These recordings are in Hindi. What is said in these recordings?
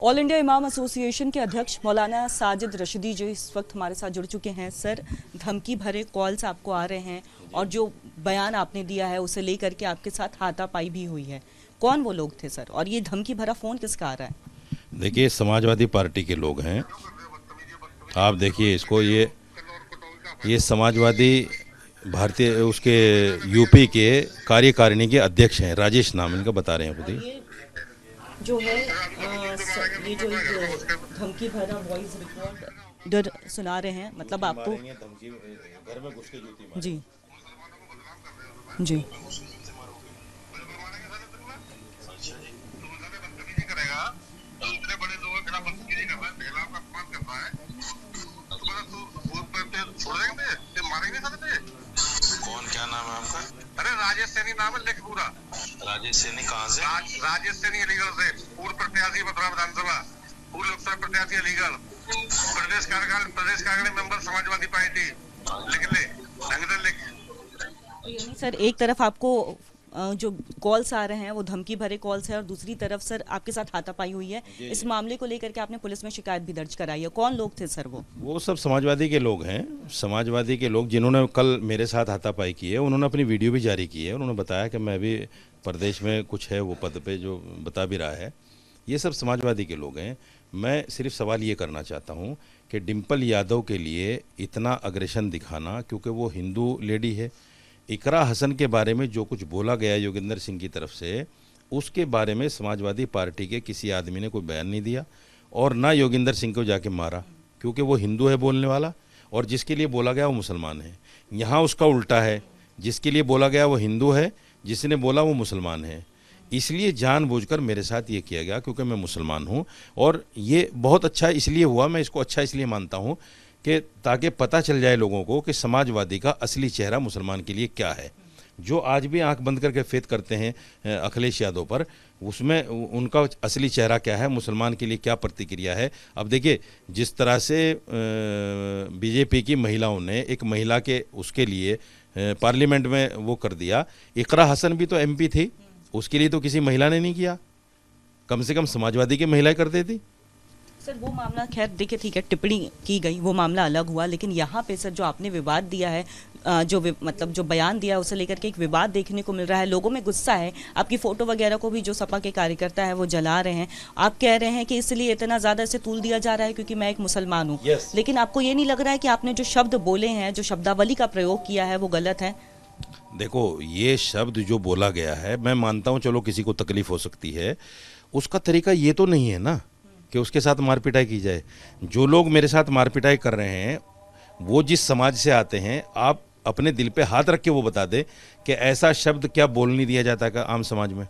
ऑल इंडिया इमाम एसोसिएशन के अध्यक्ष मौलाना साजिद रशीदी जो इस वक्त हमारे साथ जुड़ चुके हैं। सर, धमकी भरे कॉल्स आपको आ रहे हैं और जो बयान आपने दिया है उसे लेकर के आपके साथ हाथापाई भी हुई है। कौन वो लोग थे सर, और ये धमकी भरा फ़ोन किसका आ रहा है? देखिए, समाजवादी पार्टी के लोग हैं। आप देखिए इसको, ये समाजवादी भारतीय उसके यूपी के कार्यकारिणी के अध्यक्ष हैं, राजेश नाम इनका बता रहे हैं खुद ही। जो है ये जो धमकी भरा वॉइस रिकॉर्ड सुना रहे हैं, मतलब आपको घर में घुस के जूती जी जी कौन, क्या नाम है आपका? अरे राजेश सैनी नाम है, लिख पूरा। राजेश सैनी कहाँ से? राजेश सैनी अलीगढ़ से, पूर्व प्रत्याशी मथुरा विधानसभा, पूर्व लोकसभा प्रत्याशी अलीगढ़, प्रदेश कार्यकारिणी मेंबर समाजवादी पार्टी। लिख ले, ढंग से लिख। सर, एक तरफ आपको जो कॉल्स आ रहे हैं वो धमकी भरे कॉल्स है और दूसरी तरफ सर आपके साथ हाथापाई हुई है। इस मामले को लेकर के आपने पुलिस में शिकायत भी दर्ज कराई है। कौन लोग थे सर? वो सब समाजवादी के लोग हैं। समाजवादी के लोग जिन्होंने कल मेरे साथ हाथापाई की है, उन्होंने अपनी वीडियो भी जारी की है। उन्होंने बताया कि मैं भी प्रदेश में कुछ है वो पद पे जो बता भी रहा है। ये सब समाजवादी के लोग हैं। मैं सिर्फ सवाल ये करना चाहता हूँ कि डिम्पल यादव के लिए इतना अग्रेशन दिखाना, क्योंकि वो हिंदू लेडी है। इकरा हसन के बारे में जो कुछ बोला गया योगेंद्र सिंह की तरफ से, उसके बारे में समाजवादी पार्टी के किसी आदमी ने कोई बयान नहीं दिया और ना योगेंद्र सिंह को जाके मारा, क्योंकि वो हिंदू है बोलने वाला, और जिसके लिए बोला गया वो मुसलमान है। यहाँ उसका उल्टा है, जिसके लिए बोला गया वो हिंदू है, जिसने बोला वो मुसलमान है। इसलिए जानबूझकर मेरे साथ ये किया गया क्योंकि मैं मुसलमान हूँ, और ये बहुत अच्छा इसलिए हुआ, मैं इसको अच्छा इसलिए मानता हूँ कि ताकि पता चल जाए लोगों को कि समाजवादी का असली चेहरा मुसलमान के लिए क्या है। जो आज भी आंख बंद करके फेथ करते हैं अखिलेश यादव पर, उसमें उनका असली चेहरा क्या है, मुसलमान के लिए क्या प्रतिक्रिया है। अब देखिए, जिस तरह से बीजेपी की महिलाओं ने एक महिला के उसके लिए पार्लियामेंट में वो कर दिया। इकरा हसन भी तो एमपी थी, उसके लिए तो किसी महिला ने नहीं किया, कम से कम समाजवादी की महिलाएं करती थी। सर, वो मामला खैर देखिए, ठीक है, टिप्पणी की गई, वो मामला अलग हुआ, लेकिन यहाँ पे सर जो आपने विवाद दिया है, मतलब जो बयान दिया है उसे लेकर के एक विवाद देखने को मिल रहा है। लोगों में गुस्सा है। आपकी फ़ोटो वगैरह को भी जो सपा के कार्यकर्ता है वो जला रहे हैं। आप कह रहे हैं कि इसलिए इतना ज़्यादा इसे तूल दिया जा रहा है क्योंकि मैं एक मुसलमान हूँ। लेकिन आपको ये नहीं लग रहा है कि आपने जो शब्द बोले हैं, जो शब्दावली का प्रयोग किया है, वो गलत है? देखो, ये शब्द जो बोला गया है, मैं मानता हूँ चलो किसी को तकलीफ हो सकती है, उसका तरीका ये तो नहीं है ना कि उसके साथ मारपिटाई की जाए। जो लोग मेरे साथ मारपिटाई कर रहे हैं वो जिस समाज से आते हैं, आप अपने दिल पे हाथ रख के वो बता दे कि ऐसा शब्द क्या बोल नहीं दिया जाता का आम समाज में।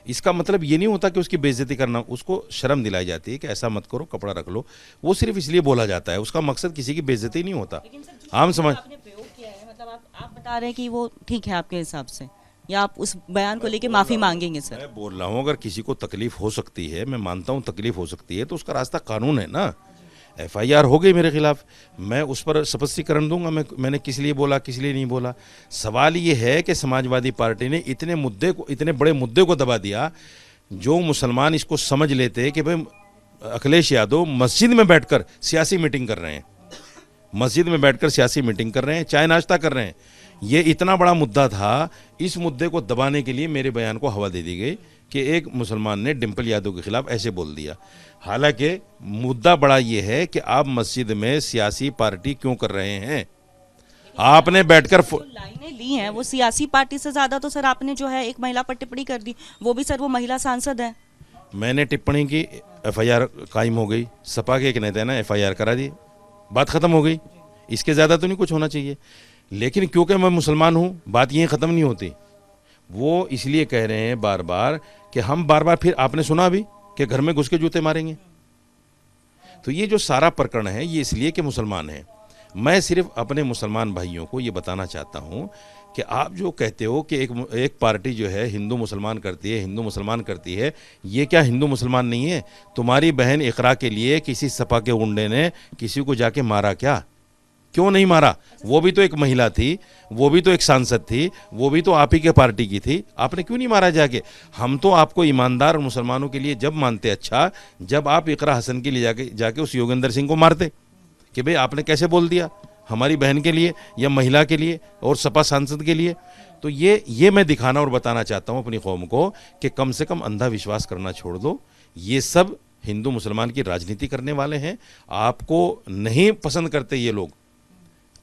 इसका मतलब ये नहीं होता कि उसकी बेइज्जती करना, उसको शर्म दिलाई जाती है कि ऐसा मत करो, कपड़ा रख लो। वो सिर्फ इसलिए बोला जाता है, उसका मकसद किसी की बेइज्जती नहीं होता। आम समाज आपने प्रयोग किया है, मतलब आप बता रहे हैं कि वो ठीक है आपके हिसाब से, या आप उस बयान को लेके माफी मांगेंगे? सर, मैं बोल रहा हूँ अगर किसी को तकलीफ हो सकती है, मैं मानता हूँ तकलीफ हो सकती है, तो उसका रास्ता कानून है ना। एफआईआर हो गई मेरे खिलाफ, मैं उस पर स्पष्टीकरण दूंगा मैंने किस लिए बोला, किस लिए नहीं बोला। सवाल ये है कि समाजवादी पार्टी ने इतने बड़े मुद्दे को दबा दिया। जो मुसलमान इसको समझ लेते कि भाई अखिलेश यादव मस्जिद में बैठकर सियासी मीटिंग कर रहे हैं, मस्जिद में बैठकर सियासी मीटिंग कर रहे हैं, चाय नाश्ता कर रहे हैं, ये इतना बड़ा मुद्दा था। इस मुद्दे को दबाने के लिए मेरे बयान को हवा दे दी गई कि एक मुसलमान ने डिम्पल यादव के खिलाफ ऐसे बोल दिया। हालांकि मुद्दा बड़ा ये है कि आप मस्जिद में सियासी पार्टी क्यों कर रहे हैं। आपने बैठकर लाइनें ली हैं वो सियासी पार्टी से ज्यादा तो सर आपने जो है एक महिला पर टिप्पणी कर दी, वो भी सर वो महिला सांसद है। मैंने टिप्पणी की, एफआईआर कायम हो गई, सपा के एक नेता ने एफआईआर करा दी, बात खत्म हो गई। इसके ज़्यादा तो नहीं कुछ होना चाहिए। लेकिन क्योंकि मैं मुसलमान हूँ, बात यहीं ख़त्म नहीं होती। वो इसलिए कह रहे हैं बार बार कि हम बार बार, फिर आपने सुना भी कि घर में घुस के जूते मारेंगे। तो ये जो सारा प्रकरण है ये इसलिए कि मुसलमान हैं। मैं सिर्फ अपने मुसलमान भाइयों को ये बताना चाहता हूँ कि आप जो कहते हो कि एक पार्टी जो है हिंदू मुसलमान करती है, हिंदू मुसलमान करती है, ये क्या हिंदू मुसलमान नहीं है? तुम्हारी बहन इकरा के लिए किसी सपा के गुंडे ने किसी को जाके मारा क्या? क्यों नहीं मारा? वो भी तो एक महिला थी, वो भी तो एक सांसद थी, वो भी तो आप ही के पार्टी की थी, आपने क्यों नहीं मारा जाके? हम तो आपको ईमानदार और मुसलमानों के लिए जब मानते, अच्छा जब आप इकरा हसन के लिए जाके उस योगेंद्र सिंह को मारते कि भाई आपने कैसे बोल दिया हमारी बहन के लिए या महिला के लिए और सपा सांसद के लिए। तो ये मैं दिखाना और बताना चाहता हूँ अपनी कौम को कि कम से कम अंधा विश्वास करना छोड़ दो। ये सब हिंदू मुसलमान की राजनीति करने वाले हैं, आपको नहीं पसंद करते ये लोग,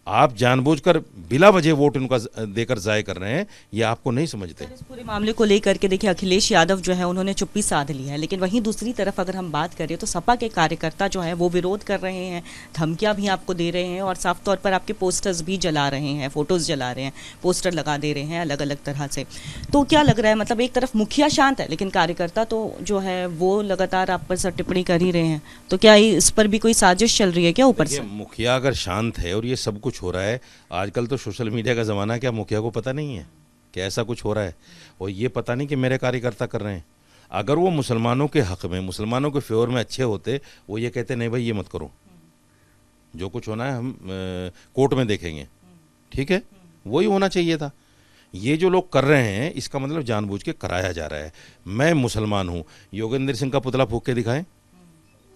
आप जानबूझकर बिला वजह वोट उनका देकर ज़ाय कर रहे हैं, ये आपको नहीं समझते। इस पूरे मामले को लेकर के देखिए अखिलेश यादव जो है उन्होंने चुप्पी साध ली है, लेकिन वहीं दूसरी तरफ अगर हम बात करें तो सपा के कार्यकर्ता जो है वो विरोध कर रहे हैं, धमकियां भी आपको दे रहे हैं और साफ तौर पर आपके पोस्टर्स भी जला रहे हैं, फोटोज जला रहे हैं, पोस्टर लगा दे रहे हैं अलग अलग तरह से। तो क्या लग रहा है, मतलब एक तरफ मुखिया शांत है लेकिन कार्यकर्ता तो जो है वो लगातार आप पर से टिप्पणी कर ही रहे हैं, तो क्या इस पर भी कोई साजिश चल रही है क्या ऊपर से? मुखिया अगर शांत है और ये सब कुछ हो रहा है, आजकल तो सोशल मीडिया का ज़माना है, क्या मुखिया को पता नहीं है कि ऐसा कुछ हो रहा है? और ये पता नहीं कि मेरे कार्यकर्ता कर रहे हैं। अगर वो मुसलमानों के हक़ में, मुसलमानों के फेवर में अच्छे होते, वो ये कहते नहीं भाई ये मत करो, जो कुछ होना है हम कोर्ट में देखेंगे, ठीक है, वही होना चाहिए था। ये जो लोग कर रहे हैं इसका मतलब जानबूझ के कराया जा रहा है। मैं मुसलमान हूँ, योगेंद्र सिंह का पुतला फूंक के दिखाएं,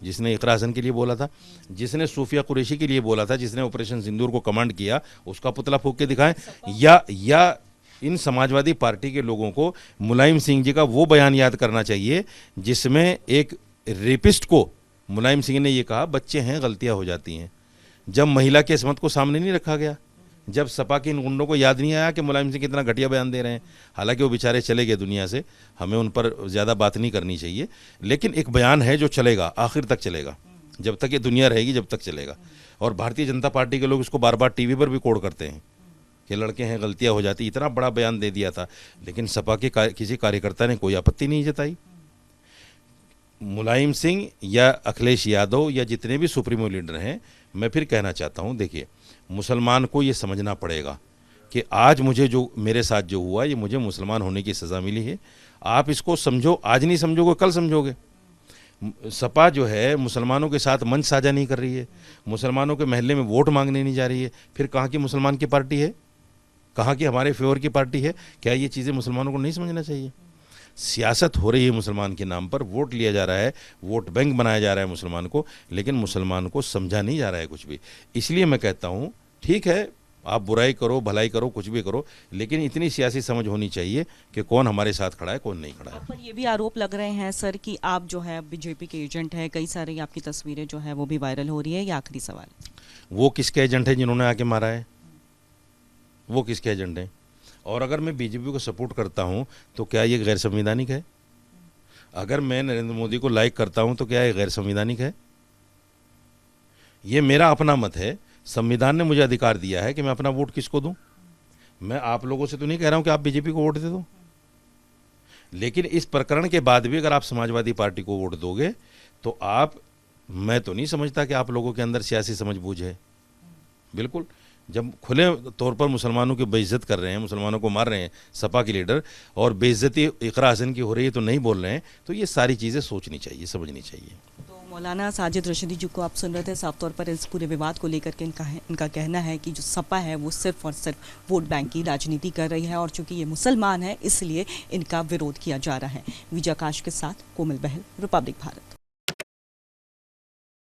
जिसने इकरा हसन के लिए बोला था, जिसने सूफिया कुरैशी के लिए बोला था, जिसने ऑपरेशन सिंदूर को कमांड किया, उसका पुतला फूंक के दिखाएं। या इन समाजवादी पार्टी के लोगों को मुलायम सिंह जी का वो बयान याद करना चाहिए जिसमें एक रेपिस्ट को मुलायम सिंह ने ये कहा बच्चे हैं गलतियां हो जाती हैं। जब महिला की असमत को सामने नहीं रखा गया, जब सपा के इन गुंडों को याद नहीं आया कि मुलायम सिंह कितना घटिया बयान दे रहे हैं, हालांकि वो बेचारे चले गए दुनिया से, हमें उन पर ज़्यादा बात नहीं करनी चाहिए, लेकिन एक बयान है जो चलेगा, आखिर तक चलेगा, जब तक ये दुनिया रहेगी जब तक चलेगा। और भारतीय जनता पार्टी के लोग इसको बार बार टीवी पर भी कोड करते हैं कि लड़के हैं गलतियां हो जाती, इतना बड़ा बयान दे दिया था, लेकिन सपा के किसी कार्यकर्ता ने कोई आपत्ति नहीं जताई। मुलायम सिंह या अखिलेश यादव या जितने भी सुप्रीमो लीडर हैं, मैं फिर कहना चाहता हूँ, देखिए मुसलमान को ये समझना पड़ेगा कि आज मुझे जो मेरे साथ जो हुआ, ये मुझे मुसलमान होने की सज़ा मिली है। आप इसको समझो, आज नहीं समझोगे कल समझोगे। सपा जो है मुसलमानों के साथ मंच साझा नहीं कर रही है, मुसलमानों के महल्ले में वोट मांगने नहीं जा रही है, फिर कहाँ की मुसलमान की पार्टी है, कहाँ की हमारे फेवर की पार्टी है? क्या ये चीज़ें मुसलमानों को नहीं समझना चाहिए? सियासत हो रही है मुसलमान के नाम पर, वोट लिया जा रहा है, वोट बैंक बनाया जा रहा है मुसलमान को, लेकिन मुसलमान को समझा नहीं जा रहा है कुछ भी। इसलिए मैं कहता हूँ ठीक है, आप बुराई करो, भलाई करो, कुछ भी करो, लेकिन इतनी सियासी समझ होनी चाहिए कि कौन हमारे साथ खड़ा है, कौन नहीं खड़ा है। पर ये भी आरोप लग रहे हैं सर कि आप जो है बीजेपी के एजेंट हैं, कई सारी आपकी तस्वीरें जो है वो भी वायरल हो रही है। ये आखिरी सवाल, वो किसके एजेंट हैं जिन्होंने आके मारा है? वो किसके एजेंट हैं? और अगर मैं बीजेपी को सपोर्ट करता हूं तो क्या ये गैर संवैधानिक है? अगर मैं नरेंद्र मोदी को लाइक करता हूं तो क्या ये गैर संवैधानिक है? ये मेरा अपना मत है, संविधान ने मुझे अधिकार दिया है कि मैं अपना वोट किसको दूं। मैं आप लोगों से तो नहीं कह रहा हूं कि आप बीजेपी को वोट दे दो, लेकिन इस प्रकरण के बाद भी अगर आप समाजवादी पार्टी को वोट दोगे तो मैं तो नहीं समझता कि आप लोगों के अंदर सियासी समझबूझ है। बिल्कुल, जब खुले तौर पर मुसलमानों की बेइज्जत कर रहे हैं, मुसलमानों को मार रहे हैं सपा के लीडर, और बेइज्जती इकरा हसन की हो रही है तो नहीं बोल रहे हैं, तो ये सारी चीज़ें सोचनी चाहिए, समझनी चाहिए। तो मौलाना साजिद रशीदी जी को आप सुन रहे थे, साफ तौर पर इस पूरे विवाद को लेकर के इनका कहना है कि जो सपा है वो सिर्फ और सिर्फ वोट बैंक की राजनीति कर रही है और चूंकि ये मुसलमान है इसलिए इनका विरोध किया जा रहा है। विजय आकाश के साथ कोमल बहल, रिपब्लिक भारत।